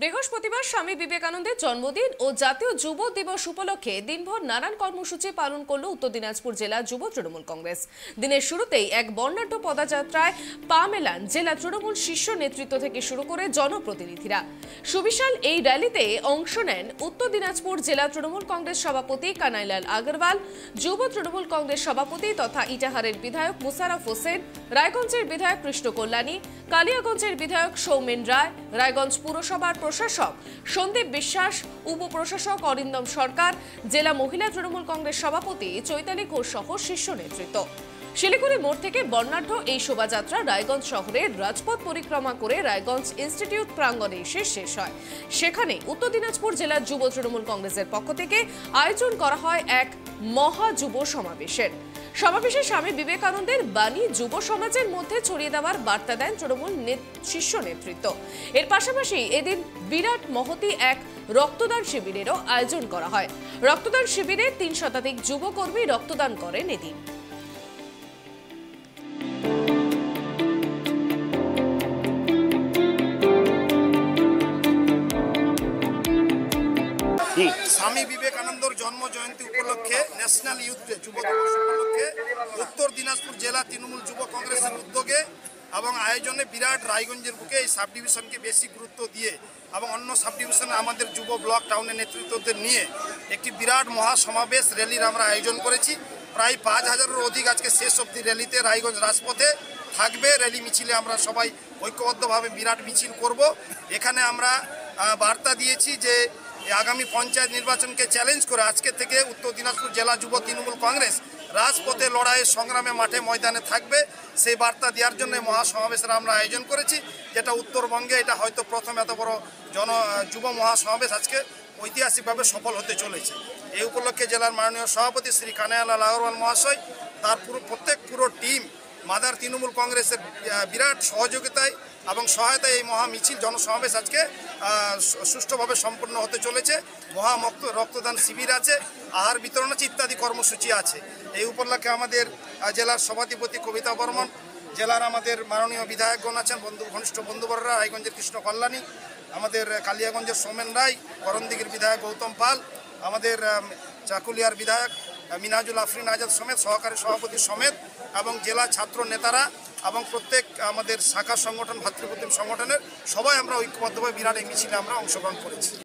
বৃহস্পতিবার স্বামী বিবেকানন্দের জন্মদিন ও জাতীয় যুব দিবস উপলক্ষে দিনভর নানান কর্মসূচি পালন করল উত্তর দিনাজপুর জেলা যুব তৃণমূল কংগ্রেস। দিনের শুরুতেই এক বর্ণাঢ্য পদযাত্রায় পা মেলান জেলা তৃণমূল শীর্ষ নেতৃত্ব থেকে শুরু করে জনপ্রতিনিধিরা। সুবিশাল এই র্যালিতে অংশ নেন উত্তর দিনাজপুর জেলা তৃণমূল কংগ্রেস সভাপতি কানাইলাল আগরওয়াল, যুব তৃণমূল কংগ্রেস সভাপতি তথা ইটাহারের বিধায়ক মুশারফ হোসেন, রায়গঞ্জের বিধায়ক কৃষ্ণ কল্যাণী, কালিয়াগঞ্জের বিধায়ক সৌমেন রায়, রায়গঞ্জ পুরসভার প্রশাসক সন্দীপ বিশ্বাস, উপপ্রশাসক অরিন্দম সরকার, জেলা মহিলা তৃণমূল কংগ্রেস সভাপতি চৈতালি ঘোষ সহ শীর্ষ নেতৃত্ব। শিলিগুড়ি মোড় থেকে বর্ণাঢ্য এই শোভাযাত্রা রায়গঞ্জ শহরের রাজপথ পরিক্রমা করে রায়গঞ্জ ইনস্টিটিউট প্রাঙ্গণে এসে শেষ হয়। সেখানে উত্তর দিনাজপুর জেলার যুব তৃণমূল কংগ্রেসের পক্ষ থেকে আয়োজন করা হয় এক মহা যুব সমাবেশের। সমাবেশে স্বামী বিবেকানন্দের বাণী যুব সমাজের মধ্যে ছড়িয়ে দেওয়ার বার্তা দেন তৃণমূল শীর্ষ নেতৃত্ব। এর পাশাপাশি এদিন বিরাট মহতি এক রক্তদান শিবিরেরও আয়োজন করা হয়। রক্তদান শিবিরে ৩ শতাধিক যুবকর্মী রক্তদান করেন এদিন। স্বামী বিবেকানন্দর জন্ম জয়ন্তী উপলক্ষে ন্যাশনাল ইউথ ডে যুব দিবস উপলক্ষে উত্তর দিনাজপুর জেলা তৃণমূল যুব কংগ্রেসের উদ্যোগে এবং আয়োজনে বিরাট রায়গঞ্জের বুকে এই সাব ডিভিশনকে বেশি গুরুত্ব দিয়ে এবং অন্য সাব ডিভিশনে আমাদের যুব ব্লক টাউনের নেতৃত্বদের নিয়ে একটি বিরাট মহা সমাবেশ র্যালির আমরা আয়োজন করেছি। প্রায় ৫,০০০-এরও অধিক আজকে শেষ অবধি র্যালিতে রায়গঞ্জ রাজপথে থাকবে। র্যালি মিছিলে আমরা সবাই ঐক্যবদ্ধভাবে বিরাট মিছিল করব। এখানে আমরা বার্তা দিয়েছি যে আগামী পঞ্চায়েত নির্বাচনকে চ্যালেঞ্জ করে আজকে থেকে উত্তর দিনাজপুর জেলা যুব তৃণমূল কংগ্রেস রাজপথে লড়াইয়ের সংগ্রামে মাঠে ময়দানে থাকবে। সেই বার্তা দেওয়ার জন্য মহাসমাবেশের আমরা আয়োজন করেছি, যেটা উত্তরবঙ্গে এটা হয়তো প্রথম এত বড় যুব মহাসমাবেশ আজকে ঐতিহাসিকভাবে সফল হতে চলেছে। এই উপলক্ষে জেলার মাননীয় সভাপতি শ্রী কানাইলাল আগরওয়াল মহাশয় তার পুরো টিম মাদার তৃণমূল কংগ্রেসের বিরাট সহযোগিতায় এবং সহায়তায় এই মহা মিছিল জনসমাবেশ আজকে সুষ্ঠুভাবে সম্পন্ন হতে চলেছে। রক্তদান শিবির আছে, আহার বিতরণ আছে, ইত্যাদি কর্মসূচি আছে। এই উপলক্ষে আমাদের জেলার সভাধিপতি কবিতা বর্মন, জেলার আমাদের মাননীয় বিধায়কগণ আছেন, ঘনিষ্ঠ বন্ধুবররা, রায়গঞ্জের কৃষ্ণ কল্যাণী, আমাদের কালিয়াগঞ্জের সৌমেন রায়, করণদিঘির বিধায়ক গৌতম পাল, আমাদের চাকুলিয়ার বিধায়ক মিনাজুল আফরিন আজাদ সমেত, সহকারী সভাপতি সমেত এবং জেলা ছাত্র নেতারা এবং প্রত্যেক আমাদের শাখা সংগঠন, ভাতৃপ্রতিম সংগঠনের সবাই আমরা ঐক্যবদ্ধভাবে বিরাট এই মিছিলে আমরা অংশগ্রহণ করেছি।